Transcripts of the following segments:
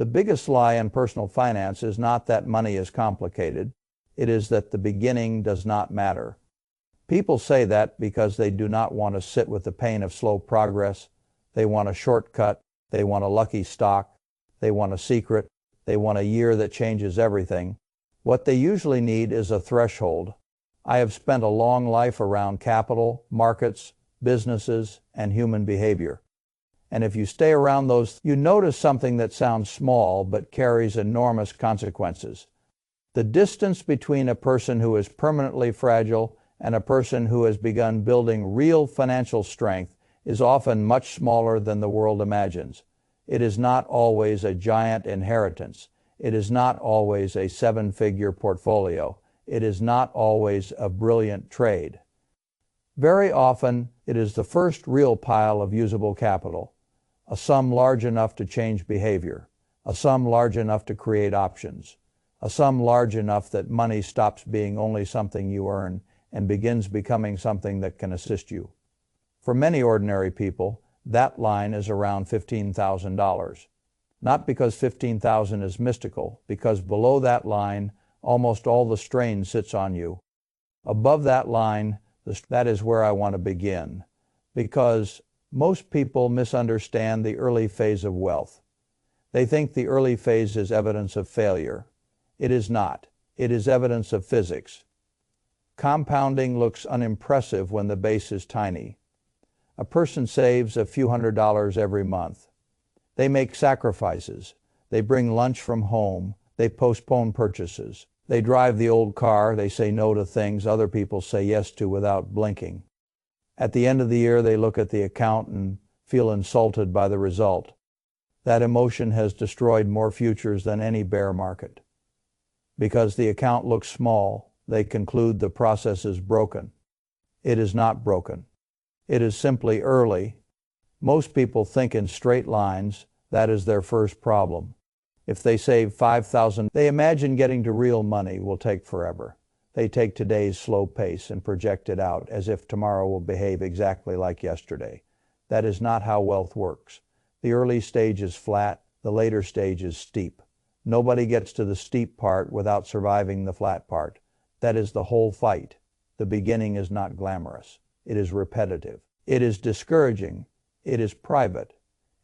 The biggest lie in personal finance is not that money is complicated. It is that the beginning does not matter. People say that because they do not want to sit with the pain of slow progress. They want a shortcut. They want a lucky stock. They want a secret. They want a year that changes everything. What they usually need is a threshold. I have spent a long life around capital, markets, businesses, and human behavior. And if you stay around those, you notice something that sounds small but carries enormous consequences. The distance between a person who is permanently fragile and a person who has begun building real financial strength is often much smaller than the world imagines. It is not always a giant inheritance. It is not always a seven-figure portfolio. It is not always a brilliant trade. Very often, it is the first real pile of usable capital, a sum large enough to change behavior, a sum large enough to create options, a sum large enough that money stops being only something you earn and begins becoming something that can assist you. For many ordinary people, that line is around $15,000. Not because $15,000 is mystical, because below that line, almost all the strain sits on you. Above that line, that is where I want to begin, because most people misunderstand the early phase of wealth. They think the early phase is evidence of failure. It is not. It is evidence of physics. Compounding looks unimpressive when the base is tiny. A person saves a few $100s every month. They make sacrifices. They bring lunch from home. They postpone purchases. They drive the old car. They say no to things other people say yes to without blinking. At the end of the year, they look at the account and feel insulted by the result. That emotion has destroyed more futures than any bear market. Because the account looks small, they conclude the process is broken. It is not broken. It is simply early. Most people think in straight lines. That is their first problem. If they save $5,000, they imagine getting to real money will take forever. They take today's slow pace and project it out as if tomorrow will behave exactly like yesterday. That is not how wealth works. The early stage is flat, the later stage is steep. Nobody gets to the steep part without surviving the flat part. That is the whole fight. The beginning is not glamorous. It is repetitive. It is discouraging. It is private.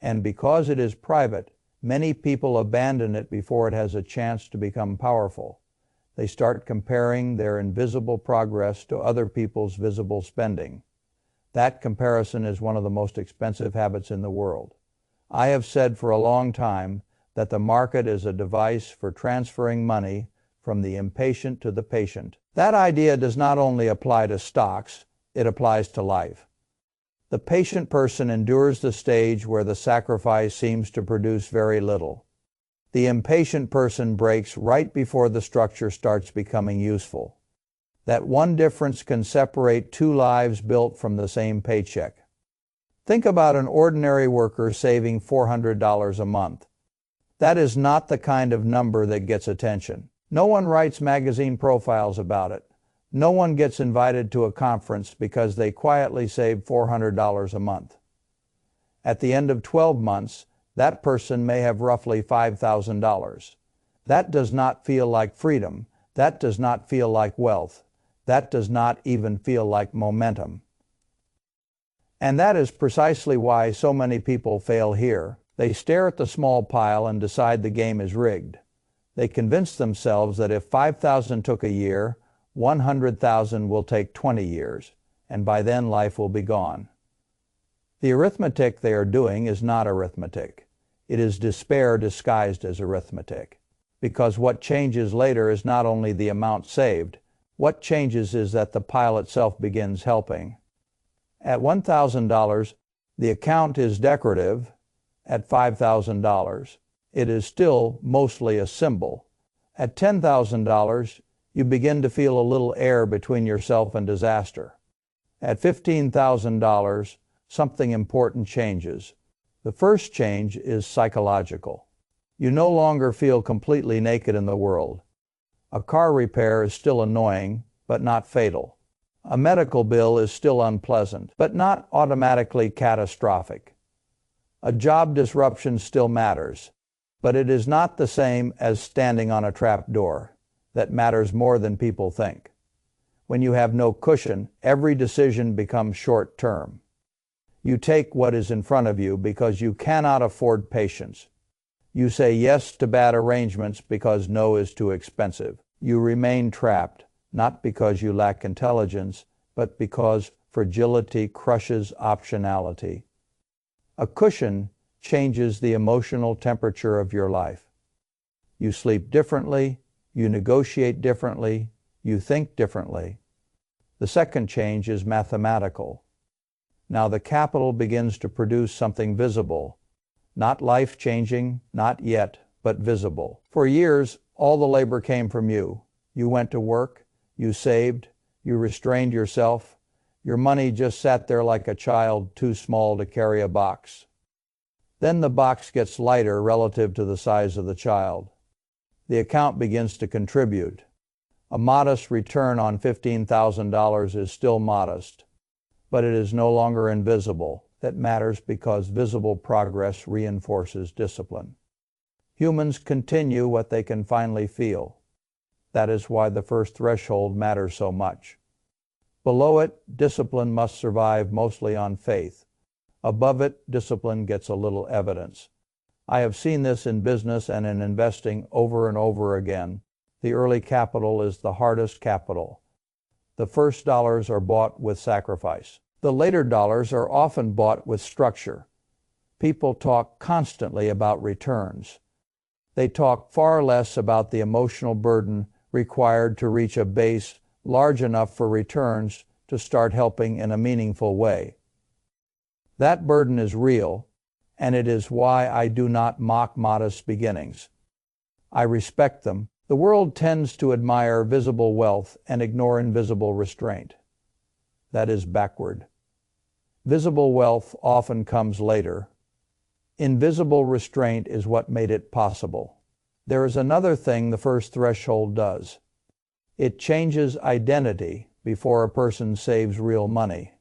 And because it is private, many people abandon it before it has a chance to become powerful. They start comparing their invisible progress to other people's visible spending. That comparison is one of the most expensive habits in the world. I have said for a long time that the market is a device for transferring money from the impatient to the patient. That idea does not only apply to stocks, it applies to life. The patient person endures the stage where the sacrifice seems to produce very little. The impatient person breaks right before the structure starts becoming useful. That one difference can separate two lives built from the same paycheck. Think about an ordinary worker saving $400 a month. That is not the kind of number that gets attention. No one writes magazine profiles about it. No one gets invited to a conference because they quietly saved $400 a month. At the end of 12 months, that person may have roughly $5,000. That does not feel like freedom. That does not feel like wealth. That does not even feel like momentum. And that is precisely why so many people fail here. They stare at the small pile and decide the game is rigged. They convince themselves that if 5,000 took a year, 100,000 will take 20 years, and by then life will be gone. The arithmetic they are doing is not arithmetic. It is despair disguised as arithmetic. Because what changes later is not only the amount saved. What changes is that the pile itself begins helping. At $1,000, the account is decorative. At $5,000, it is still mostly a symbol. At $10,000, you begin to feel a little air between yourself and disaster. At $15,000, something important changes. The first change is psychological. You no longer feel completely naked in the world. A car repair is still annoying, but not fatal. A medical bill is still unpleasant, but not automatically catastrophic. A job disruption still matters. But it is not the same as standing on a trap door. That matters more than people think. When you have no cushion, every decision becomes short-term. You take what is in front of you because you cannot afford patience. You say yes to bad arrangements because no is too expensive. You remain trapped, not because you lack intelligence, but because fragility crushes optionality. A cushion changes the emotional temperature of your life. You sleep differently, you negotiate differently, you think differently. The second change is mathematical. Now the capital begins to produce something visible, not life-changing, not yet, but visible. For years, all the labor came from you. You went to work, you saved, you restrained yourself. Your money just sat there like a child too small to carry a box. Then the box gets lighter relative to the size of the child. The account begins to contribute. A modest return on $15,000 is still modest, but it is no longer invisible. That matters because visible progress reinforces discipline. Humans continue what they can finally feel. That is why the first threshold matters so much. Below it, discipline must survive mostly on faith. Above it, discipline gets a little evidence. I have seen this in business and in investing over and over again. The early capital is the hardest capital. The first dollars are bought with sacrifice. The later dollars are often bought with structure. People talk constantly about returns. They talk far less about the emotional burden required to reach a base large enough for returns to start helping in a meaningful way. That burden is real, and it is why I do not mock modest beginnings. I respect them. The world tends to admire visible wealth and ignore invisible restraint. That is backward. Visible wealth often comes later. Invisible restraint is what made it possible. There is another thing the first threshold does. It changes identity before a person saves real money.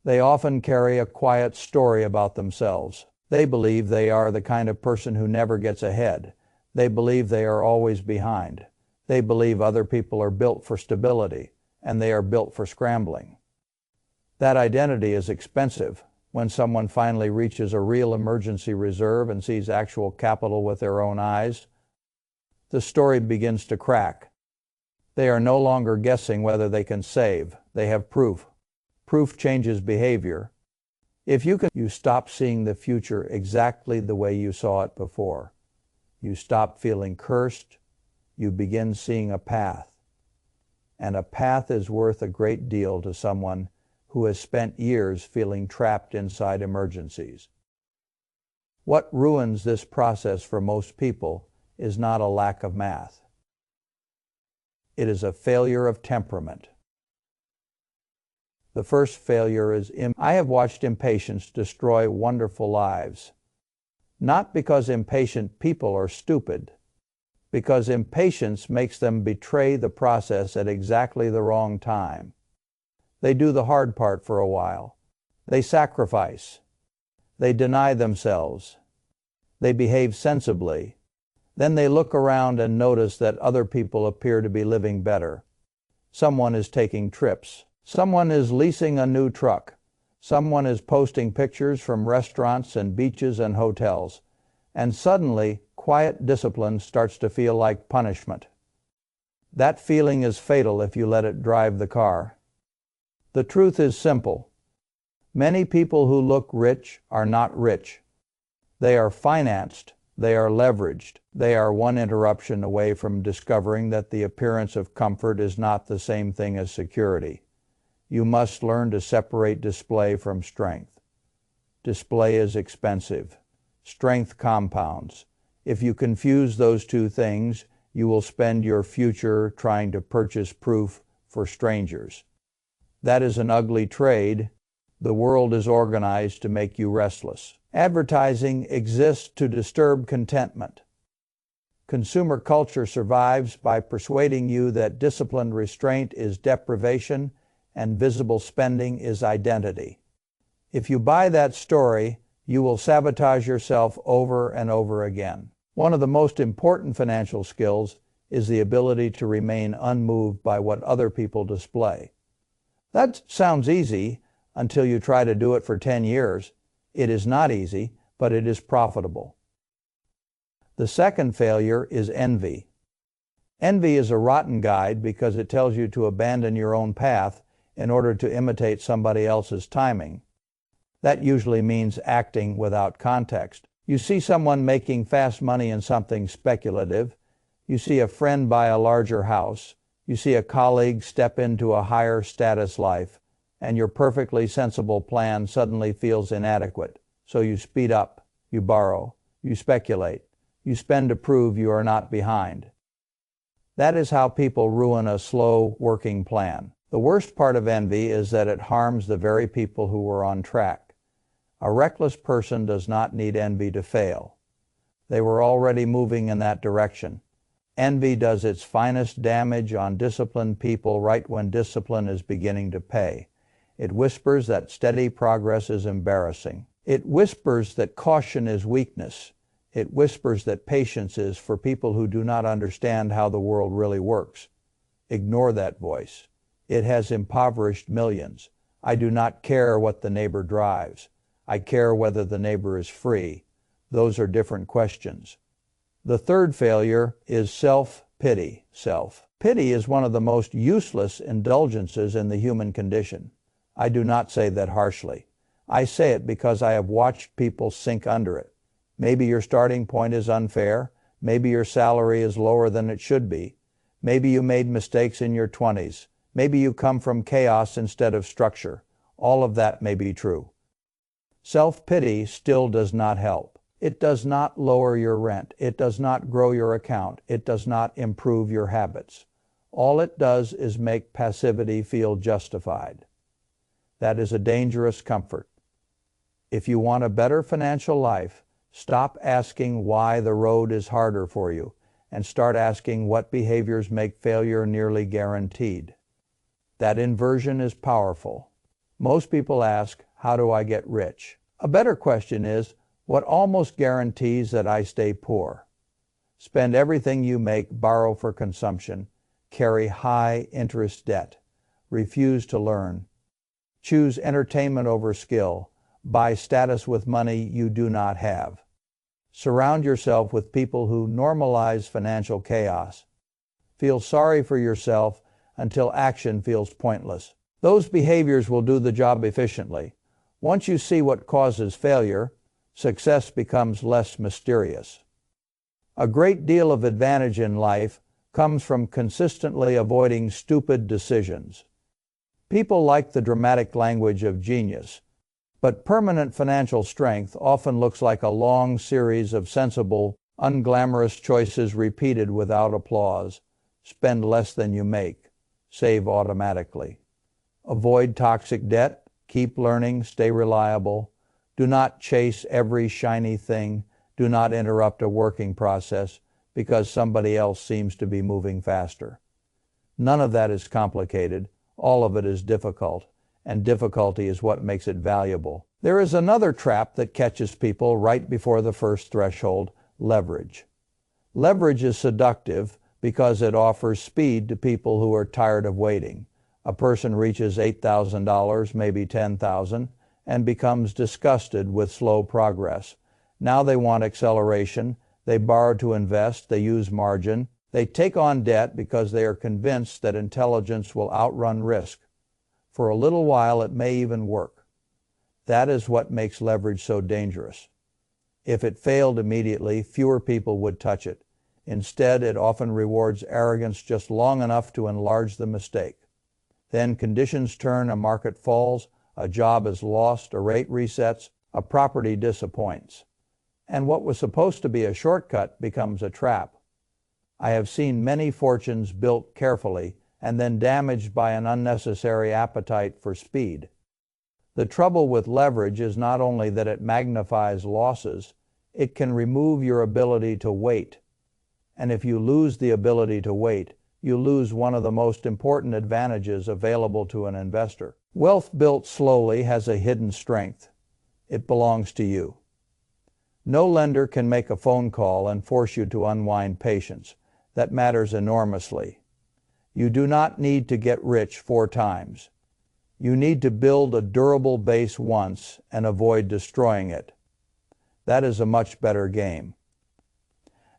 They often carry a quiet story about themselves. They believe they are the kind of person who never gets ahead. They believe they are always behind. They believe other people are built for stability, and they are built for scrambling. That identity is expensive. When someone finally reaches a real emergency reserve and sees actual capital with their own eyes, the story begins to crack. They are no longer guessing whether they can save. They have proof. Proof changes behavior. If you stop seeing the future exactly the way you saw it before. You stop feeling cursed. You begin seeing a path. And a path is worth a great deal to someone who has spent years feeling trapped inside emergencies. What ruins this process for most people is not a lack of math. It is a failure of temperament. The first failure is I have watched impatience destroy wonderful lives. Not because impatient people are stupid, because impatience makes them betray the process at exactly the wrong time. They do the hard part for a while. They sacrifice. They deny themselves. They behave sensibly. Then they look around and notice that other people appear to be living better. Someone is taking trips. Someone is leasing a new truck. Someone is posting pictures from restaurants and beaches and hotels. And suddenly, quiet discipline starts to feel like punishment. That feeling is fatal if you let it drive the car. The truth is simple. Many people who look rich are not rich. They are financed. They are leveraged. They are one interruption away from discovering that the appearance of comfort is not the same thing as security. You must learn to separate display from strength. Display is expensive. Strength compounds. If you confuse those two things, you will spend your future trying to purchase proof for strangers. That is an ugly trade. The world is organized to make you restless. Advertising exists to disturb contentment. Consumer culture survives by persuading you that disciplined restraint is deprivation and visible spending is identity. If you buy that story, you will sabotage yourself over and over again. One of the most important financial skills is the ability to remain unmoved by what other people display. That sounds easy until you try to do it for 10 years. It is not easy, but it is profitable. The second failure is envy. Envy is a rotten guide because it tells you to abandon your own path in order to imitate somebody else's timing. That usually means acting without context. You see someone making fast money in something speculative. You see a friend buy a larger house. You see a colleague step into a higher status life, and your perfectly sensible plan suddenly feels inadequate. So you speed up, you borrow, you speculate, you spend to prove you are not behind. That is how people ruin a slow working plan. The worst part of envy is that it harms the very people who were on track. A reckless person does not need envy to fail. They were already moving in that direction. Envy does its finest damage on disciplined people right when discipline is beginning to pay. It whispers that steady progress is embarrassing. It whispers that caution is weakness. It whispers that patience is for people who do not understand how the world really works. Ignore that voice. It has impoverished millions. I do not care what the neighbor drives. I care whether the neighbor is free. Those are different questions. The third failure is self-pity. Self-pity is one of the most useless indulgences in the human condition. I do not say that harshly. I say it because I have watched people sink under it. Maybe your starting point is unfair. Maybe your salary is lower than it should be. Maybe you made mistakes in your 20s. Maybe you come from chaos instead of structure. All of that may be true. Self-pity still does not help. It does not lower your rent. It does not grow your account. It does not improve your habits. All it does is make passivity feel justified. That is a dangerous comfort. If you want a better financial life, stop asking why the road is harder for you and start asking what behaviors make failure nearly guaranteed. That inversion is powerful. Most people ask, how do I get rich? A better question is, what almost guarantees that I stay poor? Spend everything you make, borrow for consumption, carry high interest debt, refuse to learn, choose entertainment over skill, buy status with money you do not have. Surround yourself with people who normalize financial chaos. Feel sorry for yourself until action feels pointless. Those behaviors will do the job efficiently. Once you see what causes failure, success becomes less mysterious. A great deal of advantage in life comes from consistently avoiding stupid decisions. People like the dramatic language of genius, but permanent financial strength often looks like a long series of sensible, unglamorous choices repeated without applause. Spend less than you make. Save automatically. Avoid toxic debt. Keep learning. Stay reliable. Do not chase every shiny thing. Do not interrupt a working process because somebody else seems to be moving faster. None of that is complicated. All of it is difficult, and difficulty is what makes it valuable. There is another trap that catches people right before the first threshold: leverage. Leverage is seductive because it offers speed to people who are tired of waiting. A person reaches $8,000, maybe $10,000, and becomes disgusted with slow progress. Now they want acceleration. They borrow to invest. They use margin. They take on debt because they are convinced that intelligence will outrun risk. For a little while, it may even work. That is what makes leverage so dangerous. If it failed immediately, fewer people would touch it. Instead, it often rewards arrogance just long enough to enlarge the mistake. Then conditions turn, a market falls, a job is lost, a rate resets, a property disappoints. And what was supposed to be a shortcut becomes a trap. I have seen many fortunes built carefully and then damaged by an unnecessary appetite for speed. The trouble with leverage is not only that it magnifies losses, it can remove your ability to wait. And if you lose the ability to wait, you lose one of the most important advantages available to an investor. Wealth built slowly has a hidden strength. It belongs to you. No lender can make a phone call and force you to unwind patience. That matters enormously. You do not need to get rich 4 times. You need to build a durable base once and avoid destroying it. That is a much better game.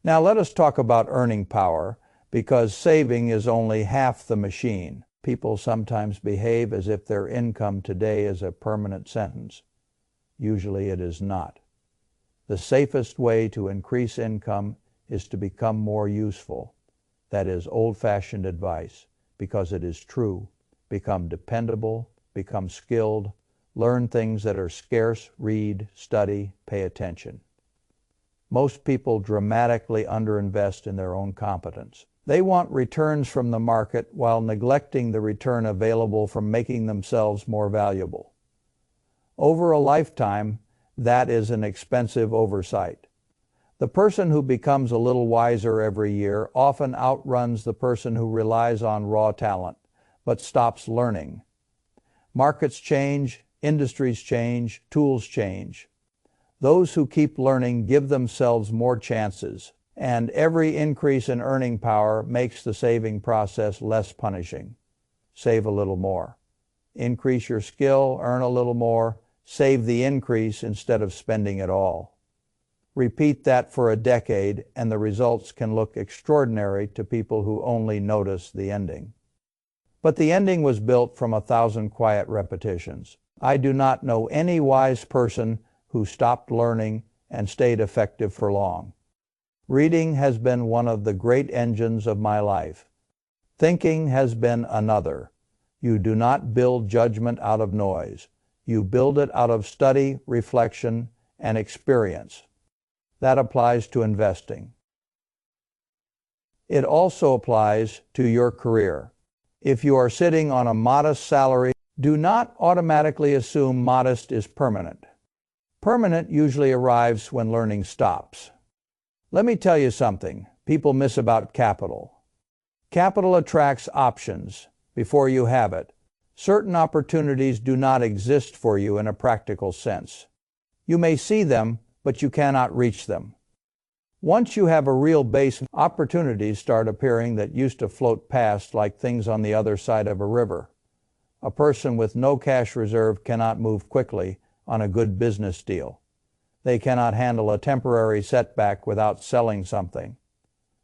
Now let us talk about earning power, because saving is only half the machine. People sometimes behave as if their income today is a permanent sentence. Usually it is not. The safest way to increase income is to become more useful. That is old-fashioned advice, because it is true. Become dependable, become skilled, learn things that are scarce, read, study, pay attention. Most people dramatically underinvest in their own competence. They want returns from the market while neglecting the return available from making themselves more valuable. Over a lifetime, that is an expensive oversight. The person who becomes a little wiser every year often outruns the person who relies on raw talent, but stops learning. Markets change, industries change, tools change. Those who keep learning give themselves more chances, and every increase in earning power makes the saving process less punishing. Save a little more. Increase your skill, earn a little more, save the increase instead of spending it all. Repeat that for a decade, and the results can look extraordinary to people who only notice the ending. But the ending was built from 1,000 quiet repetitions. I do not know any wise person who stopped learning and stayed effective for long. Reading has been one of the great engines of my life. Thinking has been another. You do not build judgment out of noise. You build it out of study, reflection, and experience. That applies to investing. It also applies to your career. If you are sitting on a modest salary, do not automatically assume modest is permanent. Permanent usually arrives when learning stops. Let me tell you something people miss about capital. Capital attracts options before you have it. Certain opportunities do not exist for you in a practical sense. You may see them, but you cannot reach them. Once you have a real base, opportunities start appearing that used to float past like things on the other side of a river. A person with no cash reserve cannot move quickly on a good business deal. They cannot handle a temporary setback without selling something.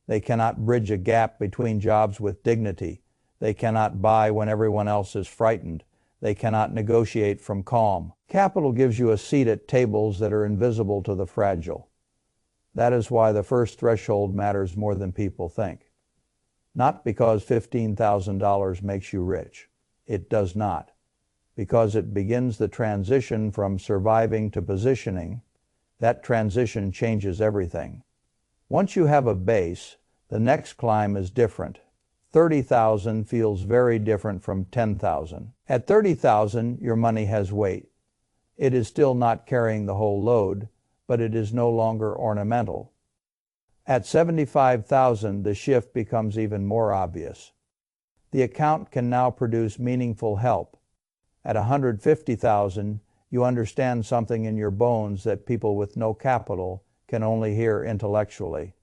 They cannot bridge a gap between jobs with dignity. They cannot buy when everyone else is frightened. They cannot negotiate from calm. Capital gives you a seat at tables that are invisible to the fragile. That is why the first threshold matters more than people think. Not because $15,000 makes you rich. It does not. Because it begins the transition from surviving to positioning. That transition changes everything. Once you have a base, the next climb is different. 30,000 feels very different from 10,000. At 30,000, your money has weight. It is still not carrying the whole load, but it is no longer ornamental. At 75,000, the shift becomes even more obvious. The account can now produce meaningful help. At 150,000, you understand something in your bones that people with no capital can only hear intellectually.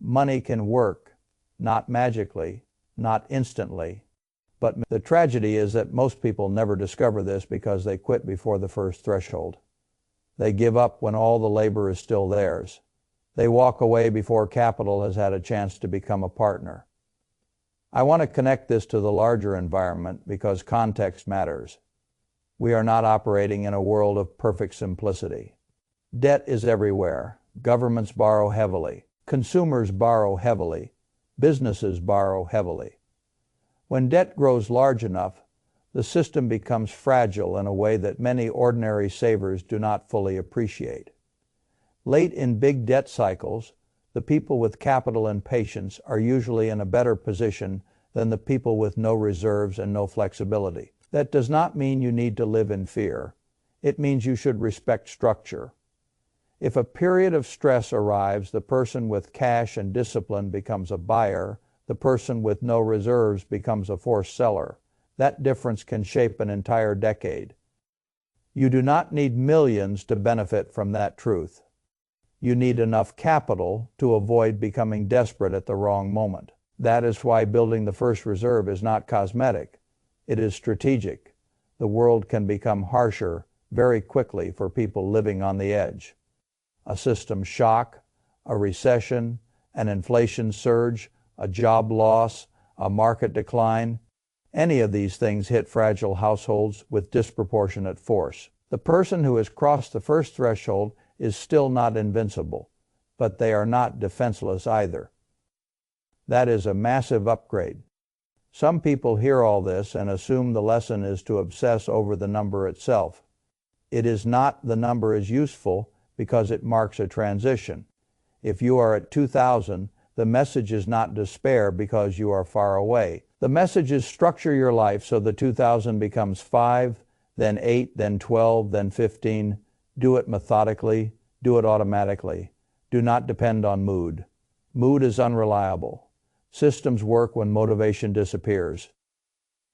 Money can work, not magically, not instantly. But the tragedy is that most people never discover this because they quit before the first threshold. They give up when all the labor is still theirs. They walk away before capital has had a chance to become a partner. I want to connect this to the larger environment because context matters. We are not operating in a world of perfect simplicity. Debt is everywhere. Governments borrow heavily. Consumers borrow heavily. Businesses borrow heavily. When debt grows large enough, the system becomes fragile in a way that many ordinary savers do not fully appreciate. Late in big debt cycles, the people with capital and patience are usually in a better position than the people with no reserves and no flexibility. That does not mean you need to live in fear. It means you should respect structure. If a period of stress arrives, the person with cash and discipline becomes a buyer. The person with no reserves becomes a forced seller. That difference can shape an entire decade. You do not need millions to benefit from that truth. You need enough capital to avoid becoming desperate at the wrong moment. That is why building the first reserve is not cosmetic. It is strategic. The world can become harsher very quickly for people living on the edge. A system shock, a recession, an inflation surge, a job loss, a market decline, any of these things hit fragile households with disproportionate force. The person who has crossed the first threshold is still not invincible, but they are not defenseless either. That is a massive upgrade. Some people hear all this and assume the lesson is to obsess over the number itself. It is not. The number is useful because it marks a transition. If you are at 2,000, the message is not despair because you are far away. The message is structure your life so the 2,000 becomes 5, then 8, then 12, then 15. Do it methodically. Do it automatically. Do not depend on mood. Mood is unreliable. Systems work when motivation disappears.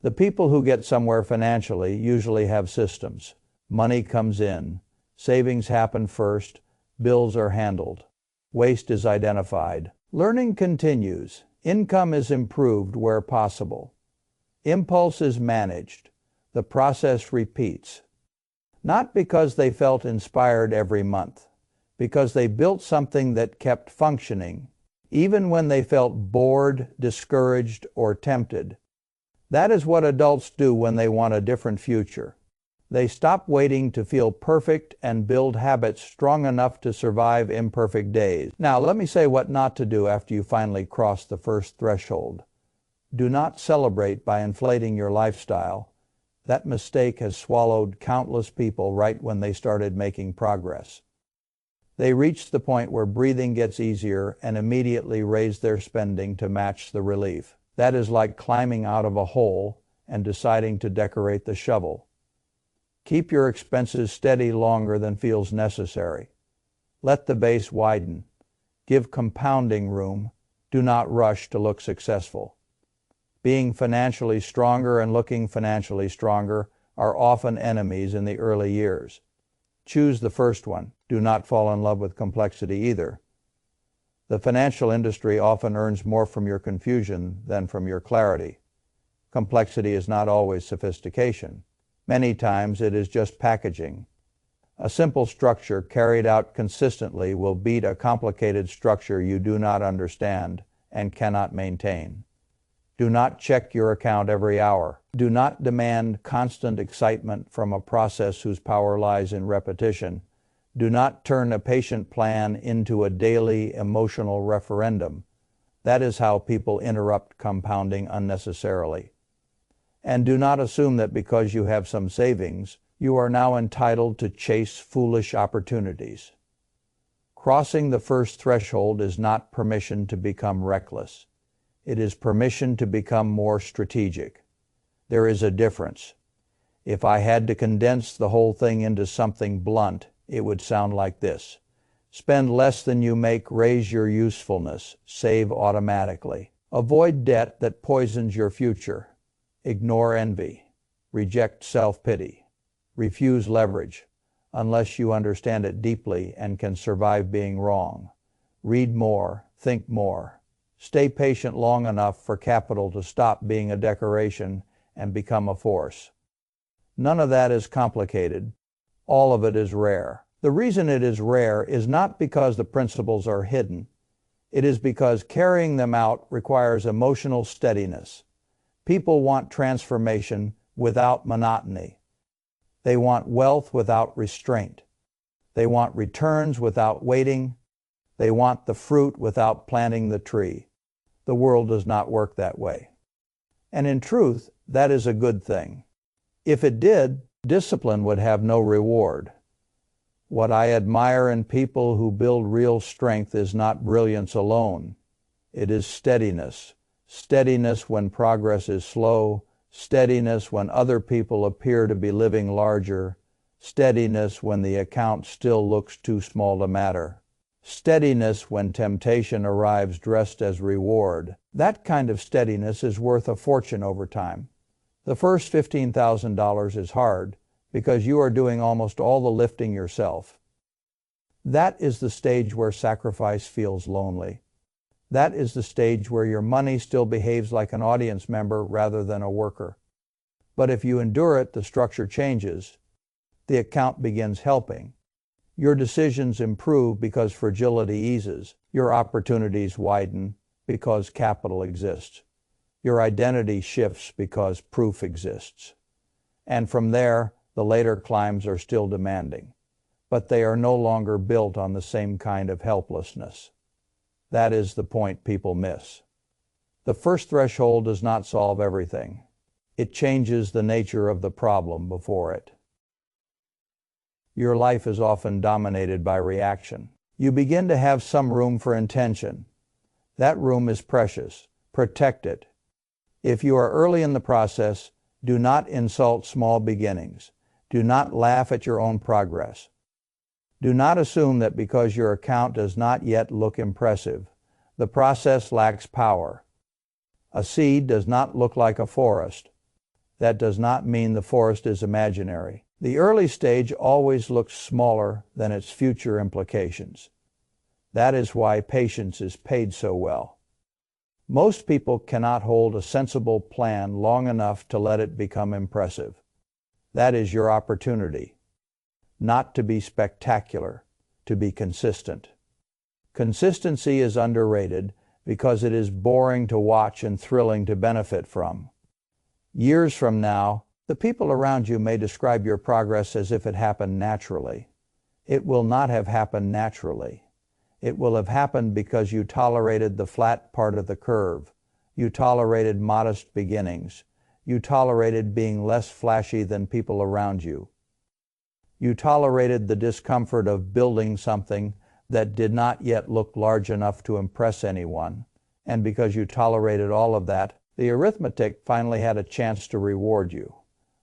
The people who get somewhere financially usually have systems. Money comes in. Savings happen first. Bills are handled. Waste is identified. Learning continues. Income is improved where possible. Impulse is managed. The process repeats. Not because they felt inspired every month, because they built something that kept functioning, even when they felt bored, discouraged, or tempted. That is what adults do when they want a different future. They stop waiting to feel perfect and build habits strong enough to survive imperfect days. Now, let me say what not to do after you finally cross the first threshold. Do not celebrate by inflating your lifestyle. That mistake has swallowed countless people right when they started making progress. They reached the point where breathing gets easier and immediately raise their spending to match the relief. That is like climbing out of a hole and deciding to decorate the shovel. Keep your expenses steady longer than feels necessary. Let the base widen. Give compounding room. Do not rush to look successful. Being financially stronger and looking financially stronger are often enemies in the early years. Choose the first one. Do not fall in love with complexity either. The financial industry often earns more from your confusion than from your clarity. Complexity is not always sophistication. Many times it is just packaging. A simple structure carried out consistently will beat a complicated structure you do not understand and cannot maintain. Do not check your account every hour. Do not demand constant excitement from a process whose power lies in repetition. Do not turn a patient plan into a daily emotional referendum. That is how people interrupt compounding unnecessarily. And do not assume that because you have some savings, you are now entitled to chase foolish opportunities. Crossing the first threshold is not permission to become reckless. It is permission to become more strategic. There is a difference. If I had to condense the whole thing into something blunt, it would sound like this. Spend less than you make, raise your usefulness, save automatically. Avoid debt that poisons your future. Ignore envy. Reject self-pity. Refuse leverage, unless you understand it deeply and can survive being wrong. Read more, think more. Stay patient long enough for capital to stop being a decoration and become a force. None of that is complicated. All of it is rare. The reason it is rare is not because the principles are hidden. It is because carrying them out requires emotional steadiness. People want transformation without monotony. They want wealth without restraint. They want returns without waiting. They want the fruit without planting the tree. The world does not work that way. And in truth, that is a good thing. If it did, discipline would have no reward. What I admire in people who build real strength is not brilliance alone. It is steadiness. Steadiness when progress is slow. Steadiness when other people appear to be living larger. Steadiness when the account still looks too small to matter. Steadiness when temptation arrives dressed as reward. That kind of steadiness is worth a fortune over time. The first $15,000 is hard because you are doing almost all the lifting yourself. That is the stage where sacrifice feels lonely. That is the stage where your money still behaves like an audience member rather than a worker. But if you endure it, the structure changes. The account begins helping. Your decisions improve because fragility eases. Your opportunities widen because capital exists. Your identity shifts because proof exists. And from there, the later climbs are still demanding, but they are no longer built on the same kind of helplessness. That is the point people miss. The first threshold does not solve everything. It changes the nature of the problem before it. Your life is often dominated by reaction. You begin to have some room for intention. That room is precious. Protect it. If you are early in the process, do not insult small beginnings. Do not laugh at your own progress. Do not assume that because your account does not yet look impressive, the process lacks power. A seed does not look like a forest. That does not mean the forest is imaginary. The early stage always looks smaller than its future implications. That is why patience is paid so well. Most people cannot hold a sensible plan long enough to let it become impressive. That is your opportunity. Not to be spectacular, to be consistent. Consistency is underrated because it is boring to watch and thrilling to benefit from. Years from now, the people around you may describe your progress as if it happened naturally. It will not have happened naturally. It will have happened because you tolerated the flat part of the curve. You tolerated modest beginnings. You tolerated being less flashy than people around you. You tolerated the discomfort of building something that did not yet look large enough to impress anyone. And because you tolerated all of that, the arithmetic finally had a chance to reward you.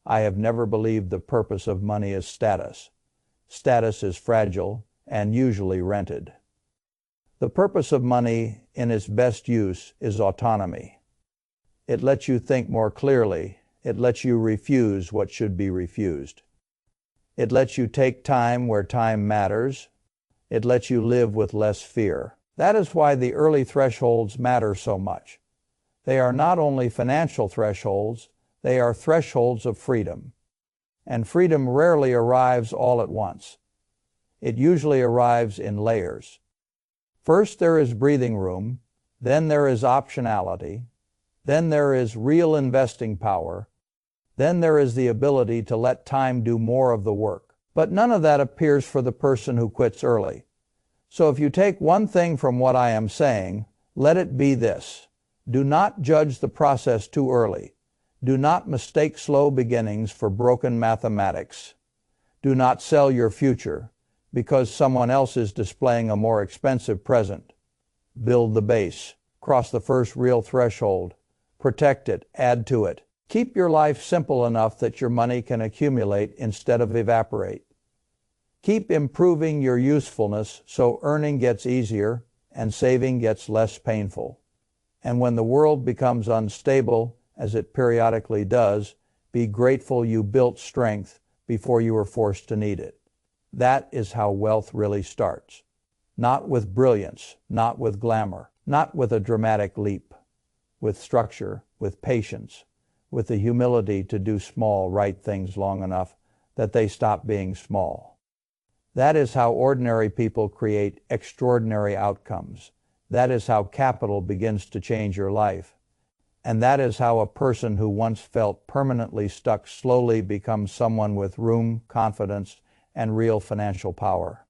I have never believed the purpose of money is status. Status is fragile and usually rented. The purpose of money in its best use is autonomy. It lets you think more clearly. It lets you refuse what should be refused. It lets you take time where time matters. It lets you live with less fear. That is why the early thresholds matter so much. They are not only financial thresholds, they are thresholds of freedom. And freedom rarely arrives all at once. It usually arrives in layers. First there is breathing room, then there is optionality, then there is real investing power, then there is the ability to let time do more of the work. But none of that appears for the person who quits early. So if you take one thing from what I am saying, let it be this. Do not judge the process too early. Do not mistake slow beginnings for broken mathematics. Do not sell your future because someone else is displaying a more expensive present. Build the base. Cross the first real threshold. Protect it. Add to it. Keep your life simple enough that your money can accumulate instead of evaporate. Keep improving your usefulness so earning gets easier and saving gets less painful. And when the world becomes unstable, as it periodically does, be grateful you built strength before you were forced to need it. That is how wealth really starts. Not with brilliance, not with glamour, not with a dramatic leap. With structure, with patience, with the humility to do small, right things long enough that they stop being small. That is how ordinary people create extraordinary outcomes. That is how capital begins to change your life. And that is how a person who once felt permanently stuck slowly becomes someone with room, confidence, and real financial power.